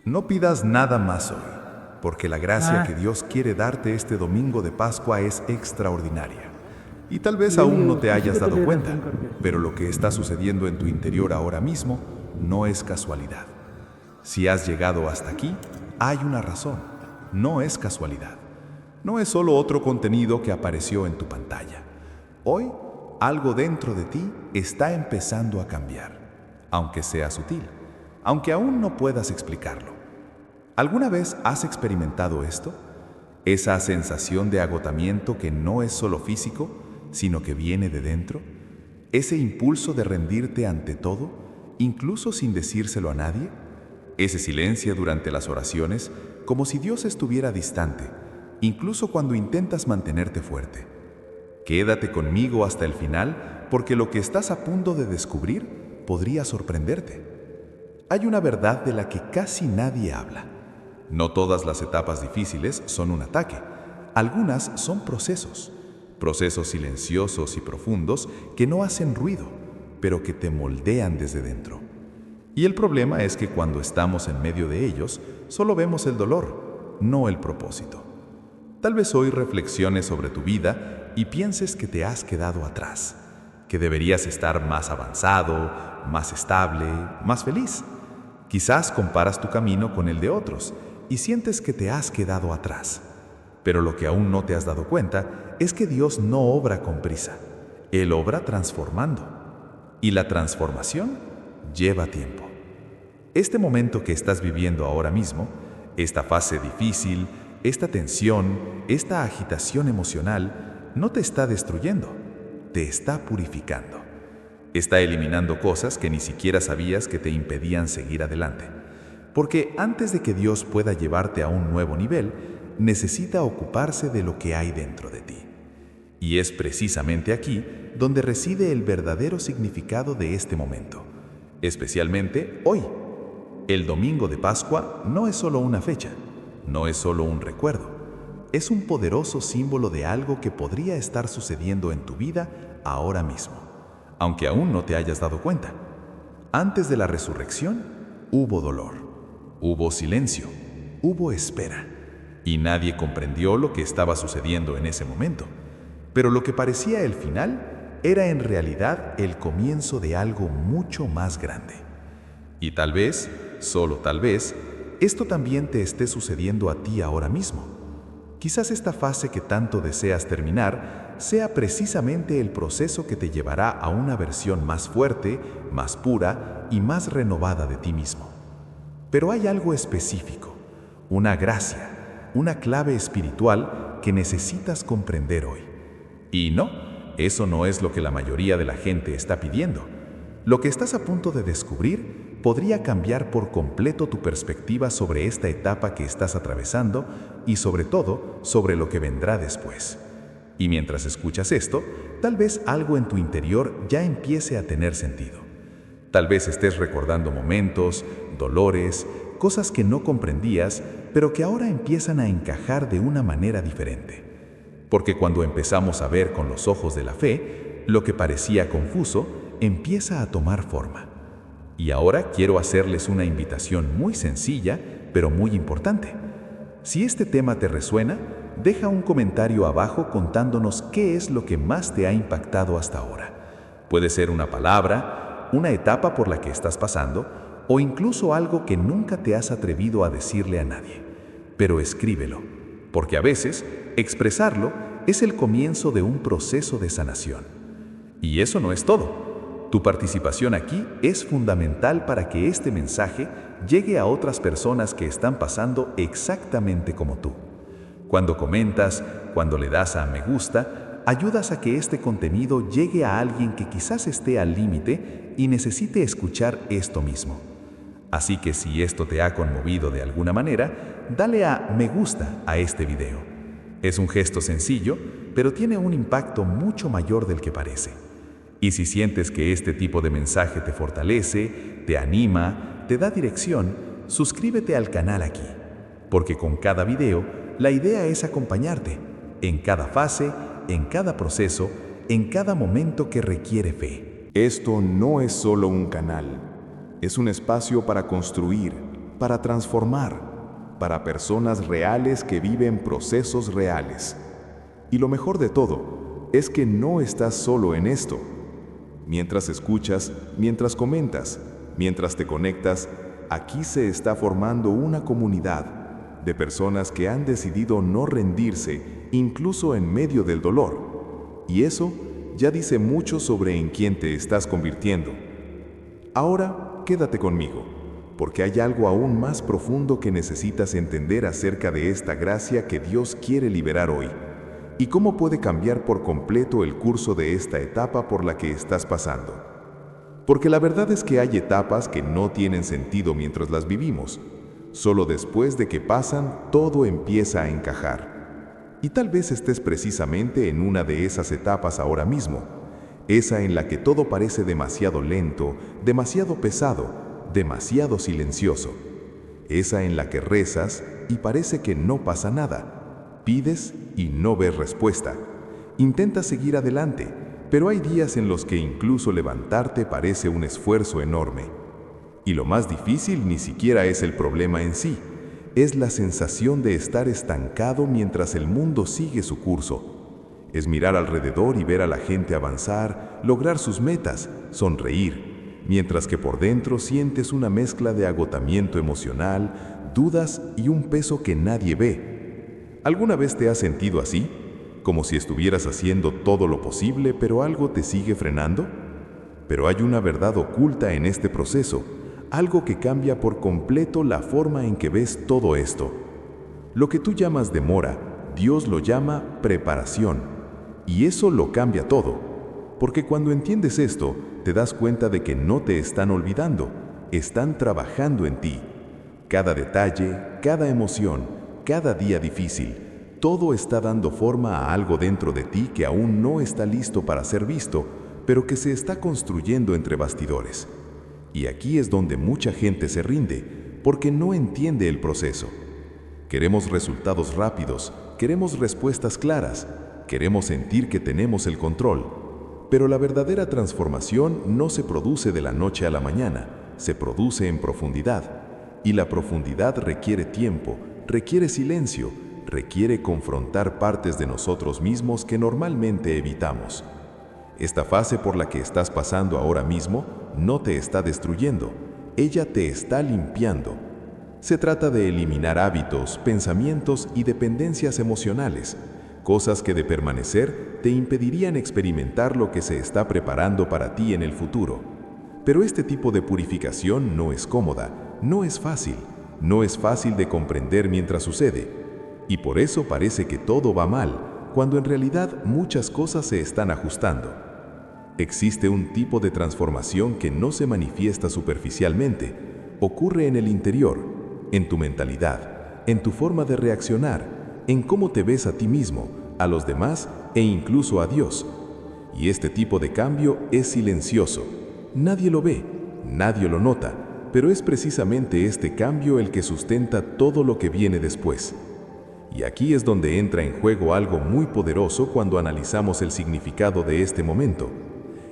No pidas nada más hoy, porque la gracia que Dios quiere darte este domingo de Pascua es extraordinaria. Y tal vez aún no te hayas dado cuenta, pero lo que está sucediendo en tu interior ahora mismo no es casualidad. Si has llegado hasta aquí, hay una razón. No es casualidad. No es solo otro contenido que apareció en tu pantalla. Hoy, algo dentro de ti está empezando a cambiar, aunque sea sutil, aunque aún no puedas explicarlo. ¿Alguna vez has experimentado esto? Esa sensación de agotamiento que no es solo físico, sino que viene de dentro. Ese impulso de rendirte ante todo, incluso sin decírselo a nadie. Ese silencio durante las oraciones, como si Dios estuviera distante, incluso cuando intentas mantenerte fuerte. Quédate conmigo hasta el final, porque lo que estás a punto de descubrir podría sorprenderte. Hay una verdad de la que casi nadie habla. No todas las etapas difíciles son un ataque. Algunas son procesos silenciosos y profundos que no hacen ruido, pero que te moldean desde dentro. Y el problema es que cuando estamos en medio de ellos, solo vemos el dolor, no el propósito. Tal vez hoy reflexiones sobre tu vida y pienses que te has quedado atrás, que deberías estar más avanzado, más estable, más feliz. Quizás comparas tu camino con el de otros y sientes que te has quedado atrás. Pero lo que aún no te has dado cuenta es que Dios no obra con prisa. Él obra transformando. Y la transformación lleva tiempo. Este momento que estás viviendo ahora mismo, esta fase difícil, esta tensión, esta agitación emocional, no te está destruyendo, te está purificando. Está eliminando cosas que ni siquiera sabías que te impedían seguir adelante. Porque antes de que Dios pueda llevarte a un nuevo nivel, necesita ocuparse de lo que hay dentro de ti. Y es precisamente aquí donde reside el verdadero significado de este momento, especialmente hoy. El domingo de Pascua no es solo una fecha, no es solo un recuerdo, es un poderoso símbolo de algo que podría estar sucediendo en tu vida ahora mismo, aunque aún no te hayas dado cuenta. Antes de la resurrección, hubo dolor, hubo silencio, hubo espera, y nadie comprendió lo que estaba sucediendo en ese momento. Pero lo que parecía el final era en realidad el comienzo de algo mucho más grande. Y tal vez, solo tal vez, esto también te esté sucediendo a ti ahora mismo. Quizás esta fase que tanto deseas terminar sea precisamente el proceso que te llevará a una versión más fuerte, más pura y más renovada de ti mismo. Pero hay algo específico, una gracia, una clave espiritual que necesitas comprender hoy. Y no, eso no es lo que la mayoría de la gente está pidiendo. Lo que estás a punto de descubrir podría cambiar por completo tu perspectiva sobre esta etapa que estás atravesando y sobre todo sobre lo que vendrá después. Y mientras escuchas esto, tal vez algo en tu interior ya empiece a tener sentido. Tal vez estés recordando momentos, dolores, cosas que no comprendías, pero que ahora empiezan a encajar de una manera diferente. Porque cuando empezamos a ver con los ojos de la fe, lo que parecía confuso empieza a tomar forma. Y ahora quiero hacerles una invitación muy sencilla, pero muy importante. Si este tema te resuena, deja un comentario abajo contándonos qué es lo que más te ha impactado hasta ahora. Puede ser una palabra, una etapa por la que estás pasando, o incluso algo que nunca te has atrevido a decirle a nadie. Pero escríbelo, porque a veces expresarlo es el comienzo de un proceso de sanación. Y eso no es todo. Tu participación aquí es fundamental para que este mensaje llegue a otras personas que están pasando exactamente como tú. Cuando comentas, cuando le das a me gusta, ayudas a que este contenido llegue a alguien que quizás esté al límite y necesite escuchar esto mismo. Así que si esto te ha conmovido de alguna manera, dale a me gusta a este video. Es un gesto sencillo, pero tiene un impacto mucho mayor del que parece. Y si sientes que este tipo de mensaje te fortalece, te anima, te da dirección, suscríbete al canal aquí. Porque con cada video, la idea es acompañarte, en cada fase, en cada proceso, en cada momento que requiere fe. Esto no es solo un canal, es un espacio para construir, para transformar, para personas reales que viven procesos reales. Y lo mejor de todo es que no estás solo en esto. Mientras escuchas, mientras comentas, mientras te conectas, aquí se está formando una comunidad de personas que han decidido no rendirse, incluso en medio del dolor. Y eso ya dice mucho sobre en quién te estás convirtiendo. Ahora, quédate conmigo, porque hay algo aún más profundo que necesitas entender acerca de esta gracia que Dios quiere liberar hoy, y cómo puede cambiar por completo el curso de esta etapa por la que estás pasando. Porque la verdad es que hay etapas que no tienen sentido mientras las vivimos. Solo después de que pasan, todo empieza a encajar. Y tal vez estés precisamente en una de esas etapas ahora mismo, esa en la que todo parece demasiado lento, demasiado pesado, demasiado silencioso. Esa en la que rezas y parece que no pasa nada. Pides y no ves respuesta. Intentas seguir adelante, pero hay días en los que incluso levantarte parece un esfuerzo enorme. Y lo más difícil ni siquiera es el problema en sí, es la sensación de estar estancado mientras el mundo sigue su curso. Es mirar alrededor y ver a la gente avanzar, lograr sus metas, sonreír, mientras que por dentro sientes una mezcla de agotamiento emocional, dudas y un peso que nadie ve. ¿Alguna vez te has sentido así? Como si estuvieras haciendo todo lo posible, pero algo te sigue frenando. Pero hay una verdad oculta en este proceso, algo que cambia por completo la forma en que ves todo esto. Lo que tú llamas demora, Dios lo llama preparación. Y eso lo cambia todo. Porque cuando entiendes esto, te das cuenta de que no te están olvidando, están trabajando en ti. Cada detalle, cada emoción, cada día difícil, todo está dando forma a algo dentro de ti que aún no está listo para ser visto, pero que se está construyendo entre bastidores. Y aquí es donde mucha gente se rinde, porque no entiende el proceso. Queremos resultados rápidos, queremos respuestas claras, queremos sentir que tenemos el control. Pero la verdadera transformación no se produce de la noche a la mañana, se produce en profundidad. Y la profundidad requiere tiempo, requiere silencio, requiere confrontar partes de nosotros mismos que normalmente evitamos. Esta fase por la que estás pasando ahora mismo no te está destruyendo, ella te está limpiando. Se trata de eliminar hábitos, pensamientos y dependencias emocionales, cosas que de permanecer te impedirían experimentar lo que se está preparando para ti en el futuro. Pero este tipo de purificación no es cómoda, no es fácil de comprender mientras sucede. Y por eso parece que todo va mal, cuando en realidad muchas cosas se están ajustando. Existe un tipo de transformación que no se manifiesta superficialmente, ocurre en el interior, en tu mentalidad, en tu forma de reaccionar, en cómo te ves a ti mismo, a los demás e incluso a Dios. Y este tipo de cambio es silencioso. Nadie lo ve, nadie lo nota, pero es precisamente este cambio el que sustenta todo lo que viene después. Y aquí es donde entra en juego algo muy poderoso cuando analizamos el significado de este momento.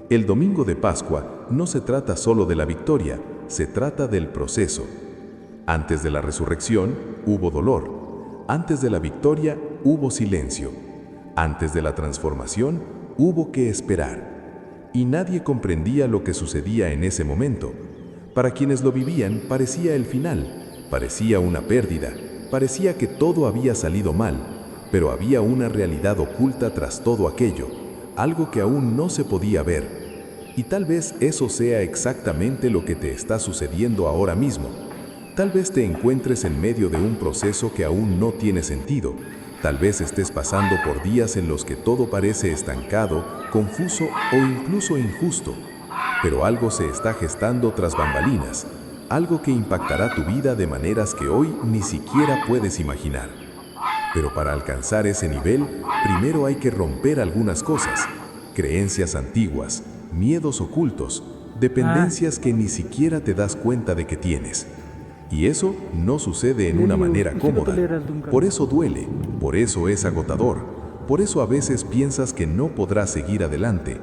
El domingo de Pascua no se trata solo de la victoria, se trata del proceso. Antes de la resurrección hubo dolor. Antes de la victoria hubo silencio. Antes de la transformación hubo que esperar. Y nadie comprendía lo que sucedía en ese momento. Para quienes lo vivían parecía el final, parecía una pérdida, parecía que todo había salido mal, pero había una realidad oculta tras todo aquello, algo que aún no se podía ver. Y tal vez eso sea exactamente lo que te está sucediendo ahora mismo. Tal vez te encuentres en medio de un proceso que aún no tiene sentido. Tal vez estés pasando por días en los que todo parece estancado, confuso o incluso injusto. Pero algo se está gestando tras bambalinas, algo que impactará tu vida de maneras que hoy ni siquiera puedes imaginar. Pero para alcanzar ese nivel, primero hay que romper algunas cosas, creencias antiguas, miedos ocultos, dependencias que ni siquiera te das cuenta de que tienes. Y eso no sucede en una manera cómoda. Por eso duele, por eso es agotador, por eso a veces piensas que no podrás seguir adelante.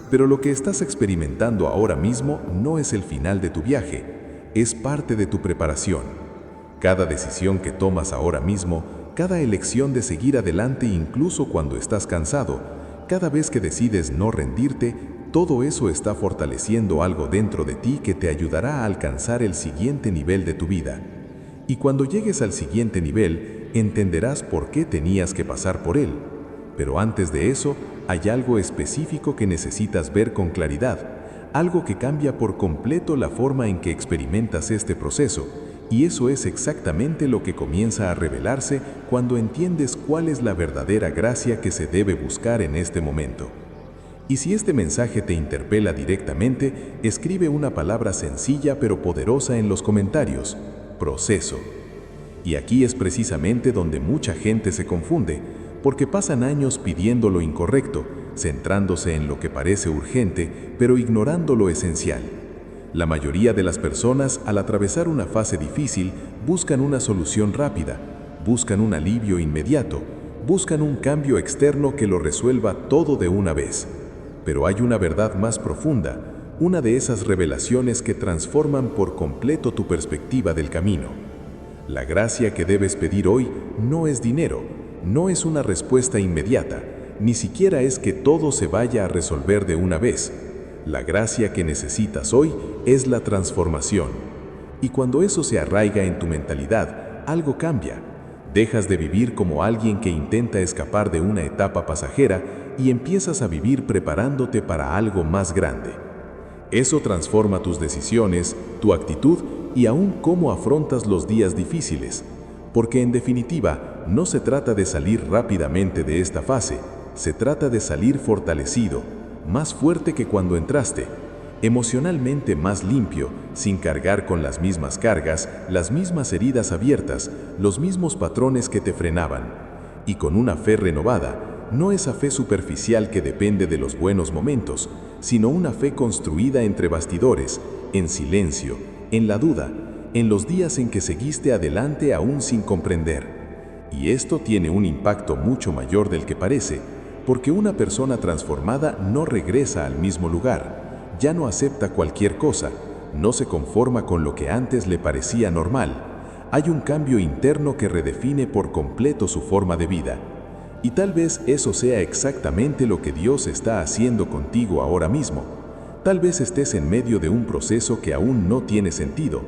Pero lo que estás experimentando ahora mismo no es el final de tu viaje, es parte de tu preparación. Cada decisión que tomas ahora mismo, cada elección de seguir adelante incluso cuando estás cansado, cada vez que decides no rendirte, todo eso está fortaleciendo algo dentro de ti que te ayudará a alcanzar el siguiente nivel de tu vida. Y cuando llegues al siguiente nivel, entenderás por qué tenías que pasar por él. Pero antes de eso, hay algo específico que necesitas ver con claridad, algo que cambia por completo la forma en que experimentas este proceso, y eso es exactamente lo que comienza a revelarse cuando entiendes cuál es la verdadera gracia que se debe buscar en este momento. Y si este mensaje te interpela directamente, escribe una palabra sencilla pero poderosa en los comentarios: proceso. Y aquí es precisamente donde mucha gente se confunde, porque pasan años pidiendo lo incorrecto, centrándose en lo que parece urgente, pero ignorando lo esencial. La mayoría de las personas, al atravesar una fase difícil, buscan una solución rápida, buscan un alivio inmediato, buscan un cambio externo que lo resuelva todo de una vez. Pero hay una verdad más profunda, una de esas revelaciones que transforman por completo tu perspectiva del camino. La gracia que debes pedir hoy no es dinero, no es una respuesta inmediata, ni siquiera es que todo se vaya a resolver de una vez. La gracia que necesitas hoy es la transformación. Y cuando eso se arraiga en tu mentalidad, algo cambia. Dejas de vivir como alguien que intenta escapar de una etapa pasajera y empiezas a vivir preparándote para algo más grande. Eso transforma tus decisiones, tu actitud y aún cómo afrontas los días difíciles. Porque en definitiva, no se trata de salir rápidamente de esta fase, se trata de salir fortalecido, más fuerte que cuando entraste, emocionalmente más limpio, sin cargar con las mismas cargas, las mismas heridas abiertas, los mismos patrones que te frenaban, y con una fe renovada, no esa fe superficial que depende de los buenos momentos, sino una fe construida entre bastidores, en silencio, en la duda, en los días en que seguiste adelante aún sin comprender. Y esto tiene un impacto mucho mayor del que parece, porque una persona transformada no regresa al mismo lugar, ya no acepta cualquier cosa, no se conforma con lo que antes le parecía normal. Hay un cambio interno que redefine por completo su forma de vida. Y tal vez eso sea exactamente lo que Dios está haciendo contigo ahora mismo. Tal vez estés en medio de un proceso que aún no tiene sentido.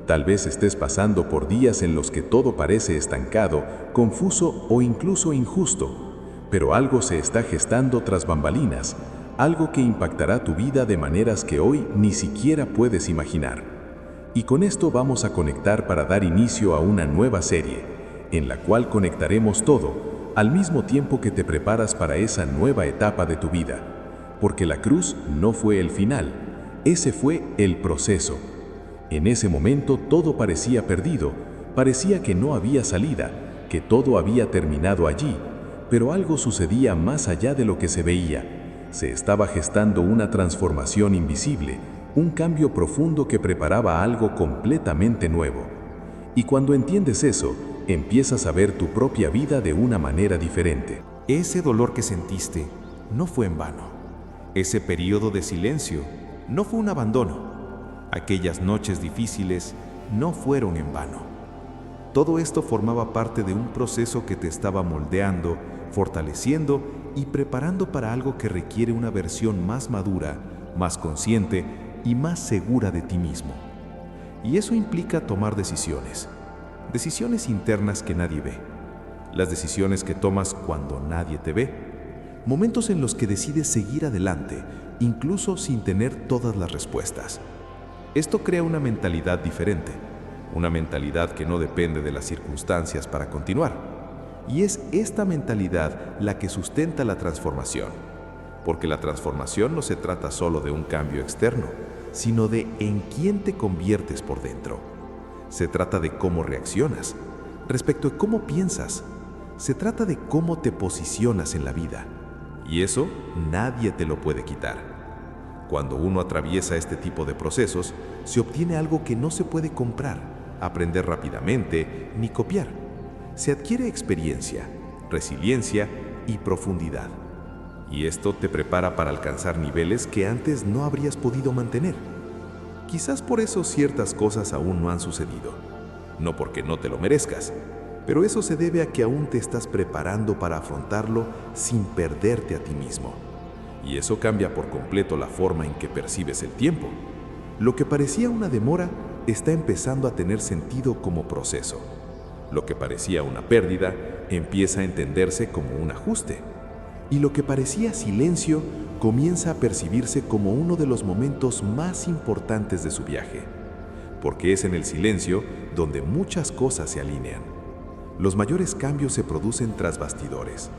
Tal vez estés pasando por días en los que todo parece estancado, confuso o incluso injusto. Pero algo se está gestando tras bambalinas, algo que impactará tu vida de maneras que hoy ni siquiera puedes imaginar. Y con esto vamos a conectar para dar inicio a una nueva serie, en la cual conectaremos todo, al mismo tiempo que te preparas para esa nueva etapa de tu vida. Porque la cruz no fue el final, ese fue el proceso. En ese momento todo parecía perdido, parecía que no había salida, que todo había terminado allí. Pero algo sucedía más allá de lo que se veía. Se estaba gestando una transformación invisible, un cambio profundo que preparaba algo completamente nuevo. Y cuando entiendes eso, empiezas a ver tu propia vida de una manera diferente. Ese dolor que sentiste no fue en vano. Ese periodo de silencio no fue un abandono. Aquellas noches difíciles no fueron en vano. Todo esto formaba parte de un proceso que te estaba moldeando, fortaleciendo y preparando para algo que requiere una versión más madura, más consciente y más segura de ti mismo. Y eso implica tomar decisiones internas que nadie ve, las decisiones que tomas cuando nadie te ve, momentos en los que decides seguir adelante, incluso sin tener todas las respuestas. Esto crea una mentalidad diferente, una mentalidad que no depende de las circunstancias para continuar. Y es esta mentalidad la que sustenta la transformación, porque la transformación no se trata solo de un cambio externo, sino de en quién te conviertes por dentro. Se trata de cómo reaccionas, respecto a cómo piensas. Se trata de cómo te posicionas en la vida. Y eso nadie te lo puede quitar. Cuando uno atraviesa este tipo de procesos, se obtiene algo que no se puede comprar, aprender rápidamente ni copiar. Se adquiere experiencia, resiliencia y profundidad. Y esto te prepara para alcanzar niveles que antes no habrías podido mantener. Quizás por eso ciertas cosas aún no han sucedido. no porque no te lo merezcas, pero eso se debe a que aún te estás preparando para afrontarlo sin perderte a ti mismo. Y eso cambia por completo la forma en que percibes el tiempo. Lo que parecía una demora está empezando a tener sentido como proceso. Lo que parecía una pérdida empieza a entenderse como un ajuste. Y lo que parecía silencio comienza a percibirse como uno de los momentos más importantes de su viaje. Porque es en el silencio donde muchas cosas se alinean. Los mayores cambios se producen tras bastidores.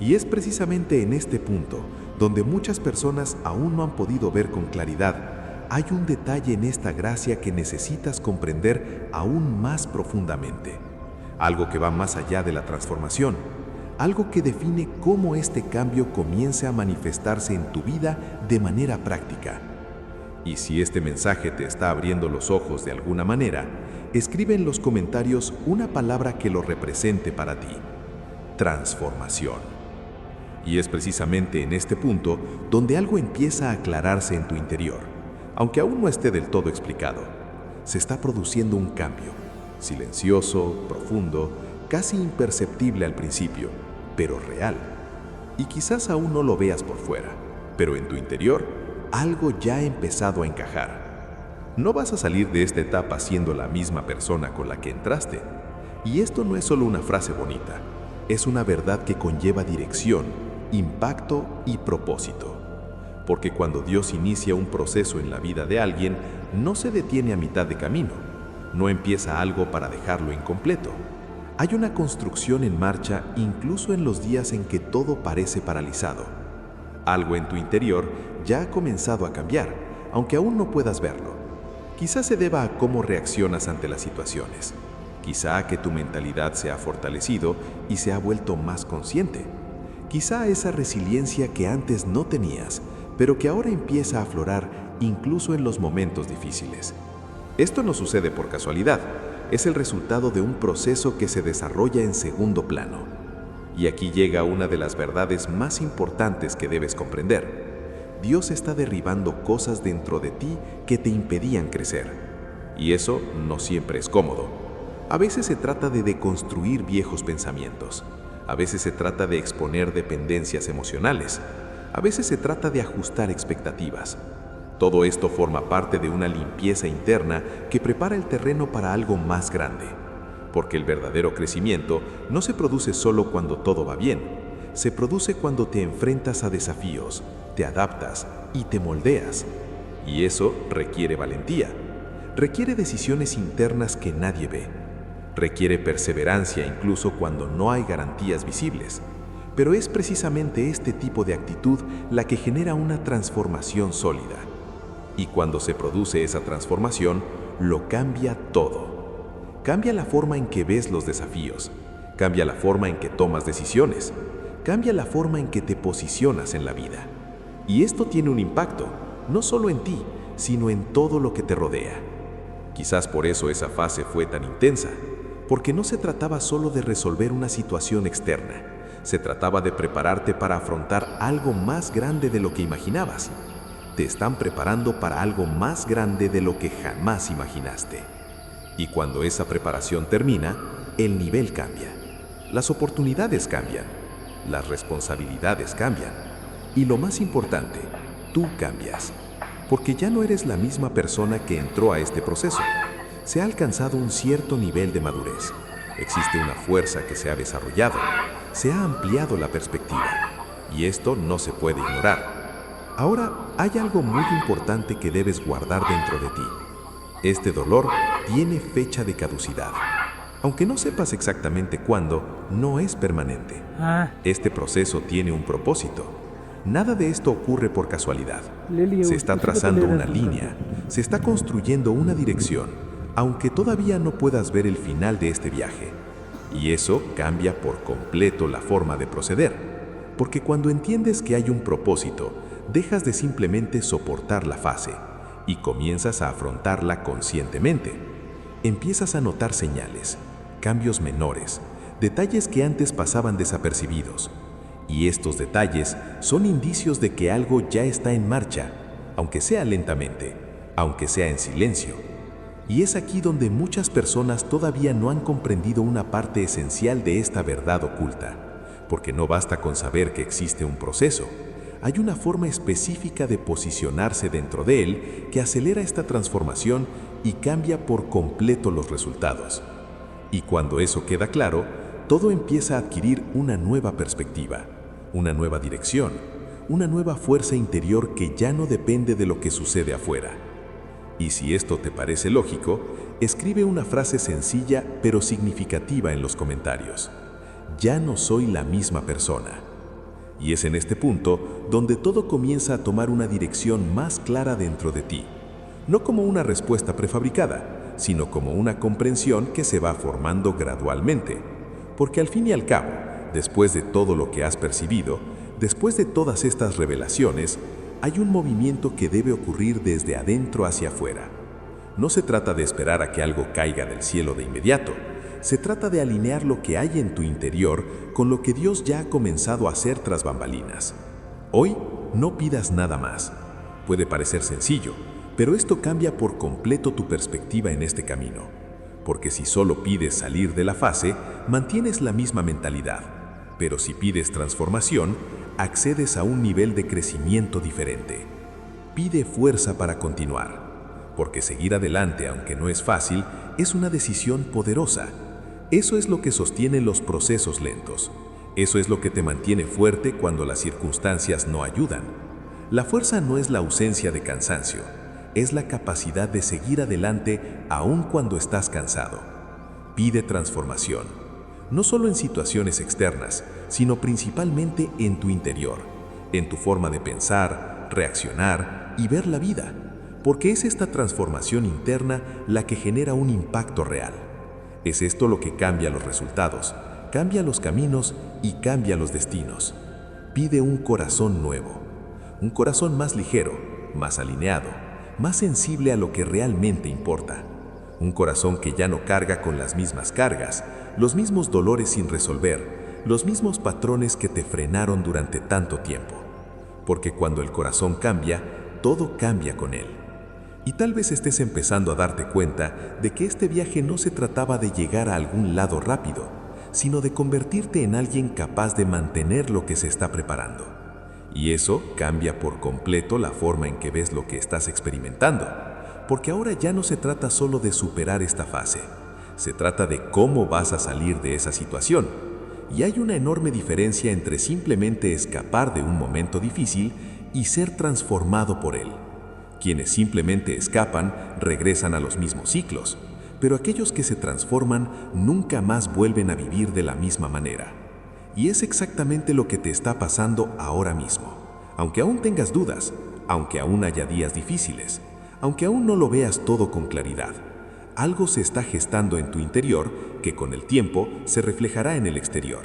Y es precisamente en este punto donde muchas personas aún no han podido ver con claridad. Hay un detalle en esta gracia que necesitas comprender aún más profundamente. Algo que va más allá de la transformación. Algo que define cómo este cambio comience a manifestarse en tu vida de manera práctica. Y si este mensaje te está abriendo los ojos de alguna manera, escribe en los comentarios una palabra que lo represente para ti. Transformación. Y es precisamente en este punto donde algo empieza a aclararse en tu interior, aunque aún no esté del todo explicado. Se está produciendo un cambio, silencioso, profundo, casi imperceptible al principio, pero real. Y quizás aún no lo veas por fuera, pero en tu interior algo ya ha empezado a encajar. No vas a salir de esta etapa siendo la misma persona con la que entraste. Y esto no es solo una frase bonita, es una verdad que conlleva dirección, impacto y propósito. Porque cuando Dios inicia un proceso en la vida de alguien, no se detiene a mitad de camino, no empieza algo para dejarlo incompleto. Hay una construcción en marcha incluso en los días en que todo parece paralizado. Algo en tu interior ya ha comenzado a cambiar, aunque aún no puedas verlo. Quizás se deba a cómo reaccionas ante las situaciones. Quizá a que tu mentalidad se ha fortalecido y se ha vuelto más consciente. Quizá a esa resiliencia que antes no tenías, pero que ahora empieza a aflorar incluso en los momentos difíciles. Esto no sucede por casualidad, es el resultado de un proceso que se desarrolla en segundo plano. Y aquí llega una de las verdades más importantes que debes comprender. Dios está derribando cosas dentro de ti que te impedían crecer. Y eso no siempre es cómodo. A veces se trata de deconstruir viejos pensamientos. A veces se trata de exponer dependencias emocionales. A veces se trata de ajustar expectativas. Todo esto forma parte de una limpieza interna que prepara el terreno para algo más grande. Porque el verdadero crecimiento no se produce solo cuando todo va bien. Se produce cuando te enfrentas a desafíos, te adaptas y te moldeas. Y eso requiere valentía. Requiere decisiones internas que nadie ve. Requiere perseverancia incluso cuando no hay garantías visibles. Pero es precisamente este tipo de actitud la que genera una transformación sólida. Y cuando se produce esa transformación, lo cambia todo. Cambia la forma en que ves los desafíos. Cambia la forma en que tomas decisiones. Cambia la forma en que te posicionas en la vida. Y esto tiene un impacto, no solo en ti, sino en todo lo que te rodea. Quizás por eso esa fase fue tan intensa. Porque no se trataba solo de resolver una situación externa, se trataba de prepararte para afrontar algo más grande de lo que imaginabas. Te están preparando para algo más grande de lo que jamás imaginaste. Y cuando esa preparación termina, el nivel cambia. Las oportunidades cambian, las responsabilidades cambian. Y lo más importante, tú cambias. Porque ya no eres la misma persona que entró a este proceso. Se ha alcanzado un cierto nivel de madurez. Existe una fuerza que se ha desarrollado. Se ha ampliado la perspectiva. Y esto no se puede ignorar. Ahora hay algo muy importante que debes guardar dentro de ti. Este dolor tiene fecha de caducidad. Aunque no sepas exactamente cuándo, no es permanente. Este proceso tiene un propósito. Nada de esto ocurre por casualidad. Se está trazando una línea. Se está construyendo una dirección. Aunque todavía no puedas ver el final de este viaje. Y eso cambia por completo la forma de proceder. Porque cuando entiendes que hay un propósito, dejas de simplemente soportar la fase y comienzas a afrontarla conscientemente. Empiezas a notar señales, cambios menores, detalles que antes pasaban desapercibidos. Y estos detalles son indicios de que algo ya está en marcha, aunque sea lentamente, aunque sea en silencio. Y es aquí donde muchas personas todavía no han comprendido una parte esencial de esta verdad oculta, porque no basta con saber que existe un proceso. Hay una forma específica de posicionarse dentro de él que acelera esta transformación y cambia por completo los resultados. Y cuando eso queda claro, todo empieza a adquirir una nueva perspectiva, una nueva dirección, una nueva fuerza interior que ya no depende de lo que sucede afuera. Y si esto te parece lógico, escribe una frase sencilla pero significativa en los comentarios. Ya no soy la misma persona. Y es en este punto donde todo comienza a tomar una dirección más clara dentro de ti. No como una respuesta prefabricada, sino como una comprensión que se va formando gradualmente. Porque al fin y al cabo, después de todo lo que has percibido, después de todas estas revelaciones, hay un movimiento que debe ocurrir desde adentro hacia afuera. No se trata de esperar a que algo caiga del cielo de inmediato. Se trata de alinear lo que hay en tu interior con lo que Dios ya ha comenzado a hacer tras bambalinas. Hoy no pidas nada más. Puede parecer sencillo, pero esto cambia por completo tu perspectiva en este camino. Porque si solo pides salir de la fase, mantienes la misma mentalidad. Pero si pides transformación, accedes a un nivel de crecimiento diferente. Pide fuerza para continuar, porque seguir adelante, aunque no es fácil, es una decisión poderosa. Eso es lo que sostiene los procesos lentos. Eso es lo que te mantiene fuerte cuando las circunstancias no ayudan. La fuerza no es la ausencia de cansancio, es la capacidad de seguir adelante aun cuando estás cansado. Pide transformación. No solo en situaciones externas, sino principalmente en tu interior, en tu forma de pensar, reaccionar y ver la vida, porque es esta transformación interna la que genera un impacto real. Es esto lo que cambia los resultados, cambia los caminos y cambia los destinos. Pide un corazón nuevo, un corazón más ligero, más alineado, más sensible a lo que realmente importa. Un corazón que ya no carga con las mismas cargas, los mismos dolores sin resolver, los mismos patrones que te frenaron durante tanto tiempo. Porque cuando el corazón cambia, todo cambia con él. Y tal vez estés empezando a darte cuenta de que este viaje no se trataba de llegar a algún lado rápido, sino de convertirte en alguien capaz de mantener lo que se está preparando. Y eso cambia por completo la forma en que ves lo que estás experimentando. Porque ahora ya no se trata solo de superar esta fase, se trata de cómo vas a salir de esa situación. Y hay una enorme diferencia entre simplemente escapar de un momento difícil y ser transformado por él. Quienes simplemente escapan regresan a los mismos ciclos, pero aquellos que se transforman nunca más vuelven a vivir de la misma manera. Y es exactamente lo que te está pasando ahora mismo. Aunque aún tengas dudas, aunque aún haya días difíciles, aunque aún no lo veas todo con claridad, algo se está gestando en tu interior que con el tiempo se reflejará en el exterior.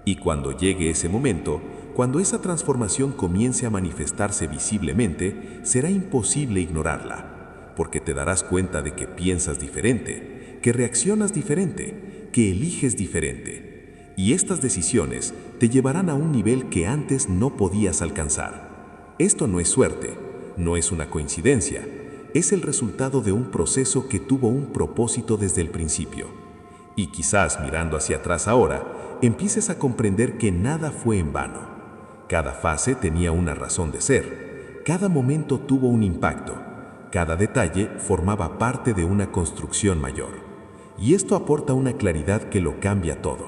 Y cuando llegue ese momento, cuando esa transformación comience a manifestarse visiblemente, será imposible ignorarla, porque te darás cuenta de que piensas diferente, que reaccionas diferente, que eliges diferente. Y estas decisiones te llevarán a un nivel que antes no podías alcanzar. Esto no es suerte, no es una coincidencia. Es el resultado de un proceso que tuvo un propósito desde el principio. Y quizás mirando hacia atrás ahora, empieces a comprender que nada fue en vano. Cada fase tenía una razón de ser. Cada momento tuvo un impacto. Cada detalle formaba parte de una construcción mayor. Y esto aporta una claridad que lo cambia todo.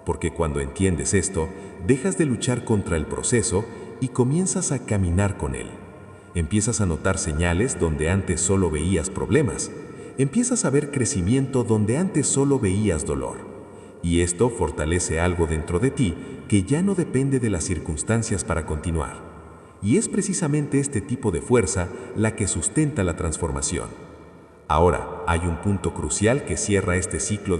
Porque cuando entiendes esto, dejas de luchar contra el proceso y comienzas a caminar con él. Empiezas a notar señales donde antes solo veías problemas. Empiezas a ver crecimiento donde antes solo veías dolor. Y esto fortalece algo dentro de ti que ya no depende de las circunstancias para continuar. Y es precisamente este tipo de fuerza la que sustenta la transformación. Ahora, hay un punto crucial que cierra este ciclo